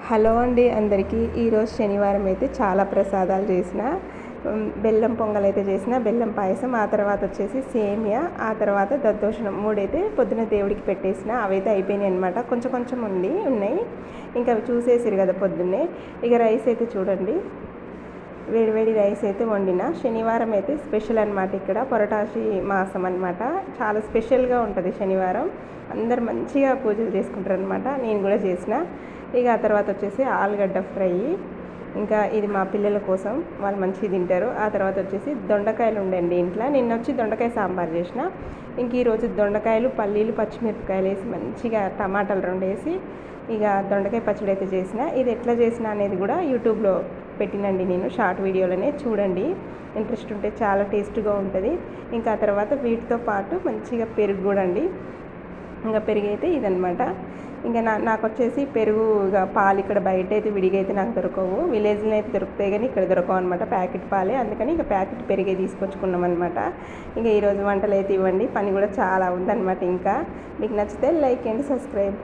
Hello అండి అందరికీ. ఈరోజు శనివారం అయితే చాలా ప్రసాదాలు చేసిన. బెల్లం పొంగల్ అయితే చేసిన, బెల్లం పాయసం, ఆ తర్వాత వచ్చేసి సేమియా, ఆ తర్వాత దద్దోజనం మూడైతే పొద్దున దేవుడికి పెట్టేసిన. అవైతే అయిపోయినాయి అనమాట. కొంచెం కొంచెం ఉన్నాయి ఇంకా అవి చూసేసారు కదా పొద్దున్నే. ఇక రైస్ అయితే చూడండి, వేడివేడి రైస్ అయితే వండిన. శనివారం అయితే స్పెషల్ అనమాట. ఇక్కడ పొరటాసి మాసం అనమాట. చాలా స్పెషల్గా ఉంటుంది శనివారం. అందరు మంచిగా పూజలు చేసుకుంటారు అనమాట. నేను కూడా చేసిన. ఇక ఆ తర్వాత వచ్చేసి ఆలుగడ్డ ఫ్రై, ఇంకా ఇది మా పిల్లల కోసం, వాళ్ళు మంచిగా తింటారు. ఆ తర్వాత వచ్చేసి దొండకాయలు ఉండండి ఇంట్లో. నిన్న వచ్చి దొండకాయ సాంబార్ చేసిన. ఇంక ఈరోజు దొండకాయలు, పల్లీలు, పచ్చిమిరపకాయలు వేసి మంచిగా టమాటాలు 2 వేసి ఇక దొండకాయ పచ్చడి అయితే చేసిన. ఇది ఎట్లా చేసిన అనేది కూడా యూట్యూబ్లో పెట్టినండి నేను, షార్ట్ వీడియోలోనే చూడండి. ఇంట్రెస్ట్ ఉంటే చాలా టేస్ట్గా ఉంటుంది. ఇంకా ఆ తర్వాత వీటితో పాటు మంచిగా పెరుగు కూడా అండి. ఇంకా పెరుగు అయితే ఇదనమాట. ఇంకా నాకు వచ్చేసి పెరుగు, ఇక పాలు ఇక్కడ బయట అయితే విడిగా అయితే నాకు దొరకవు. విలేజ్లో అయితే దొరుకుతాయి కానీ ఇక్కడ దొరకవు అనమాట. ప్యాకెట్ పాలే, అందుకని ఇక ప్యాకెట్ పెరిగే తీసుకొచ్చుకున్నాం అనమాట. ఇంకా ఈరోజు వంటలు అయితే ఇవ్వండి. పని కూడా చాలా ఉందన్నమాట. ఇంకా మీకు నచ్చితే లైక్ అండ్ సబ్స్క్రైబ్.